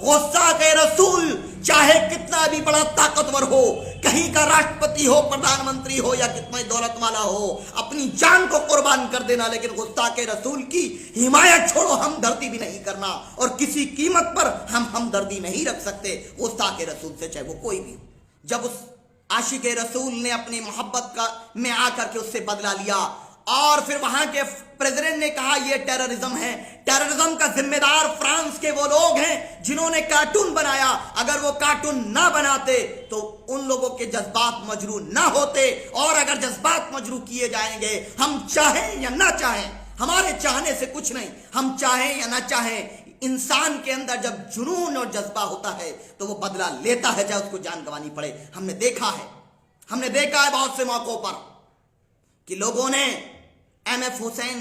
गुस्सा के रसूल चाहे कितना भी बड़ा ताकतवर हो, कहीं का राष्ट्रपति हो, प्रधानमंत्री हो या कितना ही दौलत वाला हो, अपनी जान को कुर्बान कर देना, लेकिन गुस्सा के रसूल की हिमायत छोड़ो, हमदर्दी भी नहीं करना, और किसी कीमत पर हम हमदर्दी नहीं रख सकते गुस्सा के रसूल से, चाहे वो कोई भी हो। जब उस आशिक रसूल ने अपनी मोहब्बत का में आकर के उससे बदला लिया और फिर वहां के प्रेसिडेंट ने कहा यह टेररिज्म है, टेररिज्म का जिम्मेदार फ्रांस के वो लोग हैं जिन्होंने कार्टून बनाया, अगर वो कार्टून ना बनाते तो उन लोगों के जज्बात मजरू ना होते, और अगर जज्बात मजरू किए जाएंगे, हम चाहें या ना चाहें, हमारे चाहने से कुछ नहीं, हम चाहें या ना चाहें, इंसान के अंदर जब जुनून और जज्बा होता है तो वो बदला लेता है, चाहे उसको जान गंवानी पड़े। हमने देखा है बहुत से मौकों पर कि लोगों ने एमएफ हुसैन,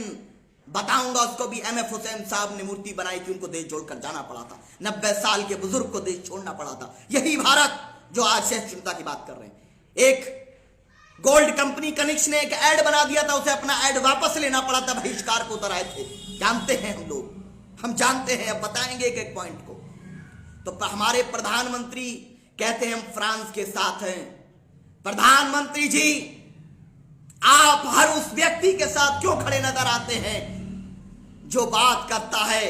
बताऊंगा उसको भी, एमएफ हुसैन साहब ने मूर्ति बनाई कि उनको देश छोड़कर जाना पड़ा था, 90 साल के बुजुर्ग को देश छोड़ना पड़ा था। यही भारत जो आज सहिष्णुता की बात कर रहे हैं। एक गोल्ड कंपनी कनिक्स ने एक ऐड बना दिया था, उसे अपना ऐड वापस लेना पड़ा था, बहिष्कार को उतर आए थे। जानते हैं हम जानते हैं, अब बताएंगे एक एक पॉइंट को। तो हमारे प्रधानमंत्री कहते हैं हम फ्रांस के साथ हैं। प्रधानमंत्री जी, आप हर उस व्यक्ति के साथ क्यों खड़े नजर आते हैं जो बात करता है,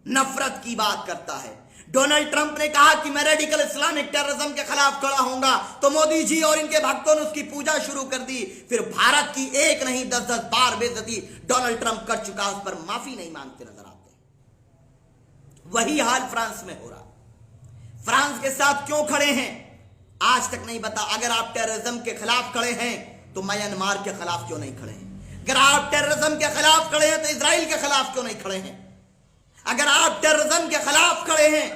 नफरत की बात करता है? डोनाल्ड ट्रंप ने कहा कि मैं रेडिकल इस्लामिक टेररिज्म के खिलाफ खड़ा होऊंगा, तो मोदी जी और इनके भक्तों ने उसकी पूजा शुरू कर दी। फिर भारत की एक नहीं 10-10 बार बेइज्जती डोनाल्ड ट्रंप कर चुका, उस पर माफी नहीं मांगते नजर आते। वही हाल फ्रांस में हो रहा। फ्रांस के साथ क्यों खड़े हैं आज तक नहीं बता। अगर आप टेररिज्म के खिलाफ खड़े हैं तो म्यांमार के खिलाफ क्यों नहीं खड़े हैं? अगर आप टेररिज्म के खिलाफ खड़े हैं तो इजराइल के खिलाफ क्यों नहीं खड़े हैं? अगर आप टेररिज्म के खिलाफ खड़े हैं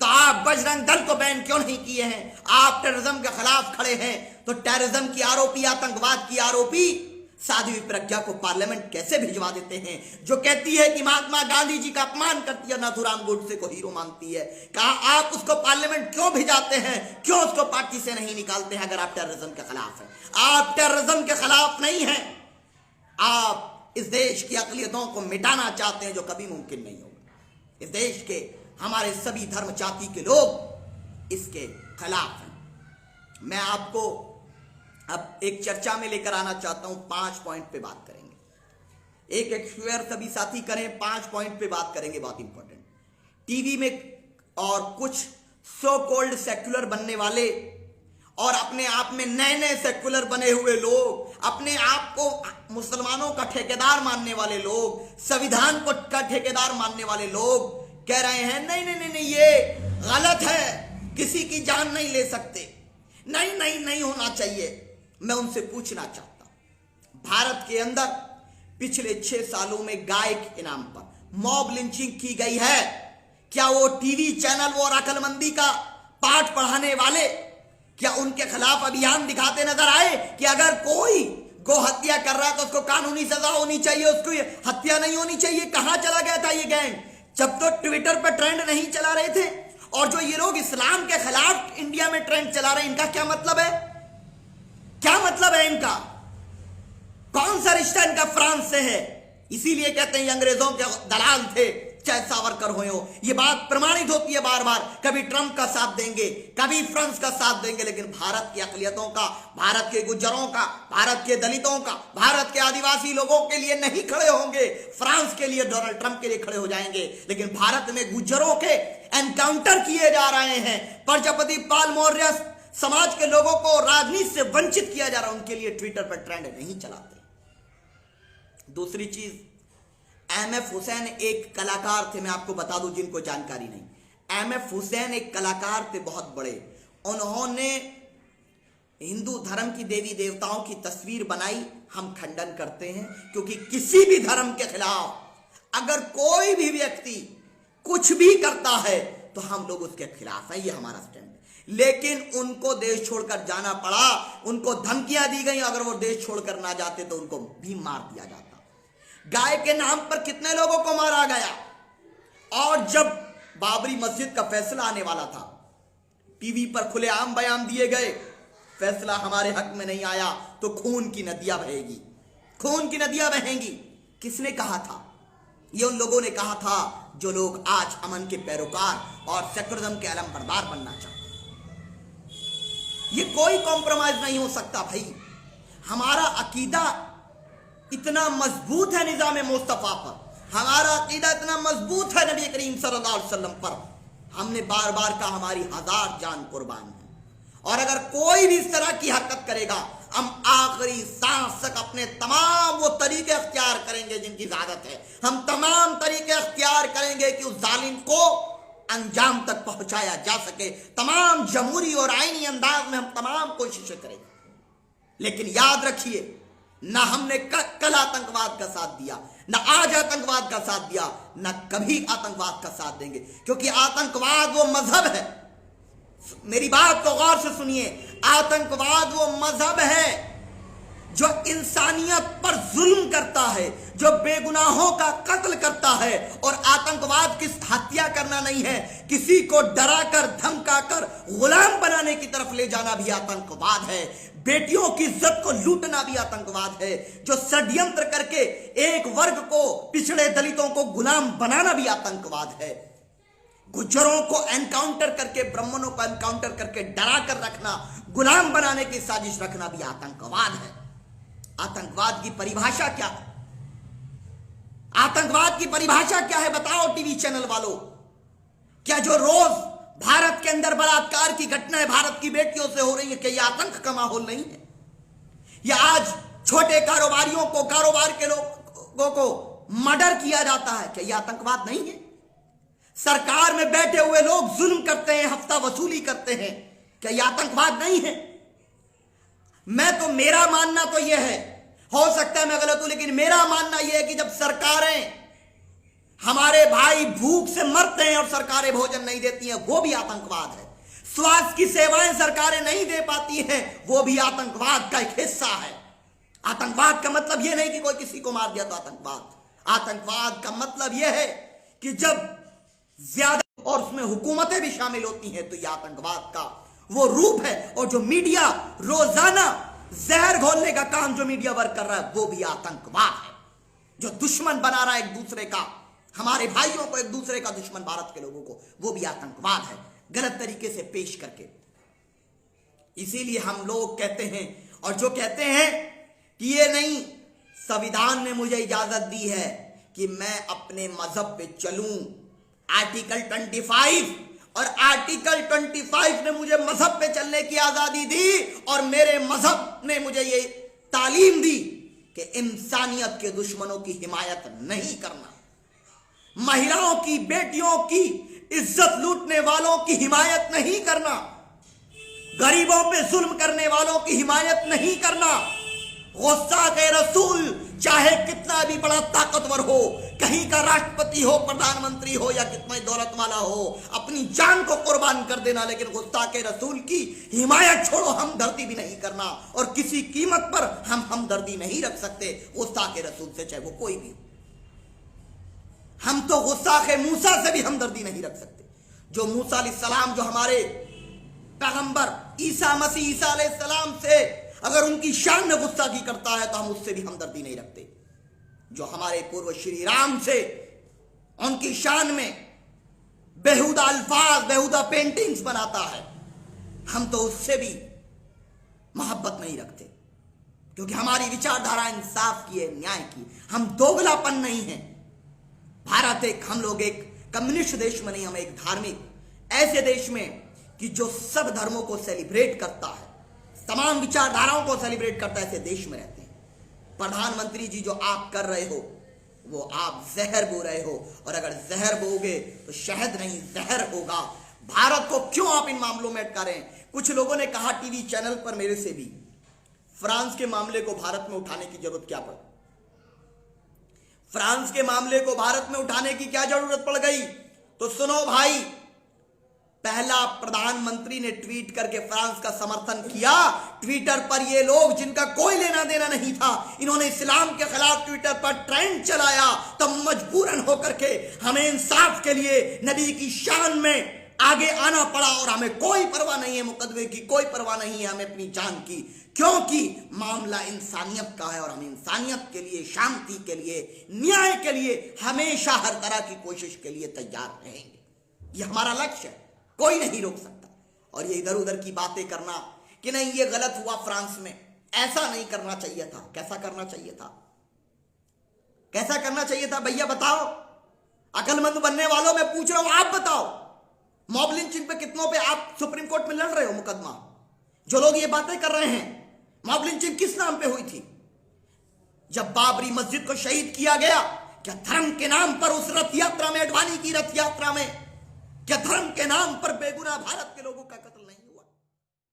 तो आप बजरंग दल को बैन क्यों नहीं किए हैं? आप टेररिज्म के खिलाफ खड़े हैं तो टेररिज्म की आरोपी, आतंकवाद की आरोपी साध्वी प्रज्ञा को पार्लियामेंट कैसे भिजवा देते हैं, जो कहती है कि महात्मा गांधी जी का अपमान करती है, नाथूराम गोडसे को हीरो मानती है? कहा आप उसको पार्लियामेंट क्यों भिजाते हैं, क्यों उसको पार्टी से नहीं निकालते हैं? अगर आप टेररिज्म के खिलाफ हैं, आप टेररिज्म के खिलाफ नहीं हैं, आप इस देश की अक़लियतों को मिटाना चाहते हैं, जो कभी मुमकिन नहीं होगा। इस देश के हमारे सभी धर्म जाति के लोग इसके खिलाफ हैं। मैं आपको अब एक चर्चा में लेकर आना चाहता हूं, 5 पॉइंट पे बात करेंगे। एक एक शेयर सभी साथी करें, 5 पॉइंट पे बात करेंगे, बहुत इंपॉर्टेंट। टीवी में और कुछ सो कॉल्ड सेक्युलर बनने वाले और अपने आप में नए नए सेक्युलर बने हुए लोग, अपने आप को मुसलमानों का ठेकेदार मानने वाले लोग, संविधान को का ठेकेदार मानने वाले लोग कह रहे हैं नहीं नहीं नहीं नहीं, ये गलत है, किसी की जान नहीं ले सकते, नहीं नहीं नहीं होना चाहिए। मैं उनसे पूछना चाहता हूं, भारत के अंदर पिछले 6 सालों में गाय के नाम पर मॉब लिंचिंग की गई है। क्या वो टीवी चैनल वो और अकलमंदी का पाठ पढ़ाने वाले, क्या उनके खिलाफ अभियान दिखाते नजर आए कि अगर कोई गौ हत्या कर रहा है तो उसको कानूनी सजा होनी चाहिए, उसको हत्या नहीं होनी चाहिए? कहां चला गया था ये गैंग? जब तो ट्विटर पर ट्रेंड नहीं चला रहे थे, और जो ये लोग इस्लाम के खिलाफ इंडिया में ट्रेंड चला रहे हैं, इनका क्या मतलब है? क्या मतलब है इनका? कौन सा रिश्ता इनका फ्रांस से है? इसीलिए कहते हैं अंग्रेजों के दलाल थे, चाहे सावरकर हो। ये बात प्रमाणित होती है बार बार, कभी ट्रंप का साथ देंगे, कभी फ्रांस का साथ देंगे, लेकिन भारत की अक़लियतों का, भारत के गुज्जरों का, भारत के दलितों का, भारत के आदिवासी लोगों के लिए नहीं खड़े होंगे। फ्रांस के लिए, डोनाल्ड ट्रंप के लिए खड़े हो जाएंगे, लेकिन भारत में गुज्जरों के एनकाउंटर किए जा रहे हैं, प्रजापति पाल मौर्य समाज के लोगों को राजनीति से वंचित किया जा रहा है, उनके लिए ट्विटर पर ट्रेंड नहीं चलाते। दूसरी चीज, एमएफ हुसैन एक कलाकार थे, मैं आपको बता दूं जिनको जानकारी नहीं। एमएफ हुसैन एक कलाकार थे बहुत बड़े। उन्होंने हिंदू धर्म की देवी देवताओं की तस्वीर बनाई, हम खंडन करते हैं, क्योंकि किसी भी धर्म के खिलाफ अगर कोई भी व्यक्ति कुछ भी करता है तो हम लोग उसके खिलाफ है, ये हमारा स्टैंड है। लेकिन उनको देश छोड़कर जाना पड़ा, उनको धमकियां दी गई, अगर वो देश छोड़कर ना जाते तो उनको भी मार दिया जाता। गाय के नाम पर कितने लोगों को मारा गया। और जब बाबरी मस्जिद का फैसला आने वाला था, टीवी पर खुलेआम बयान दिए गए, फैसला हमारे हक में नहीं आया तो खून की नदियां बहेगी, खून की नदियां बहेंगी। किसने कहा था? ये उन लोगों ने कहा था जो लोग आज अमन के पैरोकार और सेकुलरिज्म के अलमबरदार बनना चाहते हैं। ये कोई कॉम्प्रोमाइज नहीं हो सकता भाई। हमारा अकीदा इतना मजबूत है निजाम मुस्तफा पर, हमारा अकीदा इतना मजबूत है नबी करीम सल्लल्लाहु अलैहि वसल्लम पर। हमने बार बार कहा हमारी 1000 जान कुर्बान है, और अगर कोई भी इस तरह की हरकत करेगा हम आखिरी सांस तक अपने तमाम वो तरीके अख्तियार करेंगे जिनकी इजाजत है। हम तमाम तरीके अख्तियार करेंगे कि उस जालिम को अंजाम तक पहुंचाया जा सके। तमाम जमहूरी और आईनी अंदाज में हम तमाम कोशिशें करेंगे। लेकिन याद रखिए, ना हमने कल आतंकवाद का साथ दिया, ना आज आतंकवाद का साथ दिया, ना कभी आतंकवाद का साथ देंगे, क्योंकि आतंकवाद वो मजहब है। मेरी बात को गौर से सुनिए, आतंकवाद वो मजहब है जो इंसानियत पर जुल्म करता है, जो बेगुनाहों का कत्ल करता है। और आतंकवाद किस हत्या करना नहीं है, किसी को डराकर धमकाकर गुलाम बनाने की तरफ ले जाना भी आतंकवाद है। बेटियों की इज्जत को लूटना भी आतंकवाद है। जो षड्यंत्र करके एक वर्ग को, पिछड़े दलितों को गुलाम बनाना भी आतंकवाद है। गुज्जरों को एनकाउंटर करके, ब्राह्मणों को एनकाउंटर करके डरा कर रखना, गुलाम बनाने की साजिश रखना भी आतंकवाद है। आतंकवाद की परिभाषा क्या है? आतंकवाद की परिभाषा क्या है बताओ टीवी चैनल वालों। क्या जो रोज भारत के अंदर बलात्कार की घटनाएं भारत की बेटियों से हो रही है, क्या यह आतंक का माहौल नहीं है? या आज छोटे कारोबारियों को, कारोबार के लोगों को मर्डर किया जाता है, क्या यह आतंकवाद नहीं है? सरकार में बैठे हुए लोग जुल्म करते हैं, हफ्ता वसूली करते हैं, क्या यह आतंकवाद नहीं है? मेरा मानना तो यह है, हो सकता है मैं गलत हूं, लेकिन मेरा मानना यह है कि जब सरकारें, हमारे भाई भूख से मरते हैं और सरकारें भोजन नहीं देती हैं, वो भी आतंकवाद है। स्वास्थ्य की सेवाएं सरकारें नहीं दे पाती हैं, वो भी आतंकवाद का एक हिस्सा है। आतंकवाद का मतलब यह नहीं कि कोई किसी को मार दिया तो आतंकवाद। आतंकवाद का मतलब यह है कि जब ज्यादा, और उसमें हुकूमतें भी शामिल होती हैं, तो यह आतंकवाद का वो रूप है। और जो मीडिया रोजाना जहर घोलने का काम जो मीडिया वर्क कर रहा है, वो भी आतंकवाद है। जो दुश्मन बना रहा है एक दूसरे का, हमारे भाइयों को एक दूसरे का दुश्मन, भारत के लोगों को, वो भी आतंकवाद है, गलत तरीके से पेश करके। इसीलिए हम लोग कहते हैं, और जो कहते हैं कि ये नहीं, संविधान ने मुझे इजाजत दी है कि मैं अपने मजहब पे चलूं, आर्टिकल 25, और आर्टिकल 25 ने मुझे मजहब पे चलने की आजादी दी, और मेरे मजहब ने मुझे ये तालीम दी कि इंसानियत के दुश्मनों की हिमायत नहीं करना, महिलाओं की, बेटियों की इज्जत लूटने वालों की हिमायत नहीं करना, गरीबों पे जुल्म करने वालों की हिमायत नहीं करना। गुस्ताखे रसूल चाहे कितना भी बड़ा ताकतवर हो, कहीं का राष्ट्रपति हो, प्रधानमंत्री हो, या कितना ही दौलत वाला हो, अपनी जान को कुर्बान कर देना, लेकिन गुस्ताखे रसूल की हिमायत छोड़ो, हमदर्दी भी नहीं करना। और किसी कीमत पर हम हमदर्दी नहीं रख सकते गुस्ताखे रसूल से, चाहे वो कोई भी हो। हम तो गुस्ताखे मूसा से भी हमदर्दी नहीं रख सकते। जो मूसा अलैहिस्सलाम, जो हमारे पैगंबर ईसा मसीह ईसा अलैहिस्सलाम से अगर उनकी शान में गुस्ताखी करता है, तो हम उससे भी हमदर्दी नहीं रखते। जो हमारे पूर्व श्री राम से उनकी शान में बेहुदा अल्फाज, बेहुदा पेंटिंग्स बनाता है, हम तो उससे भी मोहब्बत नहीं रखते, क्योंकि हमारी विचारधारा इंसाफ की है, न्याय की। हम दोगलापन नहीं है। भारत एक, हम लोग एक कम्युनिस्ट देश में नहीं, हम एक धार्मिक ऐसे देश में कि जो सब धर्मों को सेलिब्रेट करता है, तमाम विचारधाराओं को सेलिब्रेट करता है, ऐसे देश में रहते हैं। प्रधानमंत्री जी, जो आप कर रहे हो, वो आप जहर बो रहे हो, और अगर जहर बोगे तो शहद नहीं जहर होगा। भारत को क्यों आप इन मामलों में अटका रहे हैं? कुछ लोगों ने कहा टीवी चैनल पर मेरे से भी, फ्रांस के मामले को भारत में उठाने की जरूरत क्या पड़ी? फ्रांस के मामले को भारत में उठाने की क्या जरूरत पड़ गई? तो सुनो भाई, पहला प्रधानमंत्री ने ट्वीट करके फ्रांस का समर्थन किया। ट्विटर पर ये लोग जिनका कोई लेना देना नहीं था, इन्होंने इस्लाम के खिलाफ ट्विटर पर ट्रेंड चलाया, तब मजबूरन होकर के हमें इंसाफ के लिए, नबी की शान में आगे आना पड़ा और हमें कोई परवाह नहीं है मुकदमे की, कोई परवाह नहीं है हमें अपनी जान की, क्योंकि मामला इंसानियत का है और हम इंसानियत के लिए, शांति के लिए, न्याय के लिए हमेशा हर तरह की कोशिश के लिए तैयार रहेंगे। ये हमारा लक्ष्य है, कोई नहीं रोक सकता। और ये इधर उधर की बातें करना कि नहीं ये गलत हुआ फ्रांस में, ऐसा नहीं करना चाहिए था। कैसा करना चाहिए था? कैसा करना चाहिए था भैया बताओ? अकलमंद बनने वालों मैं पूछ रहा हूं, आप बताओ। मॉब लिंचिंग पे कितनों पे आप सुप्रीम कोर्ट में लड़ रहे हो मुकदमा? जो लोग ये बातें कर रहे हैं, मॉब लिंचिंग किस नाम पे हुई थी? जब बाबरी मस्जिद को शहीद किया गया, क्या धर्म के नाम पर उस रथ यात्रा में, अडवाणी की रथ यात्रा में, क्या धर्म के नाम पर बेगुनाह भारत के लोगों का कत्ल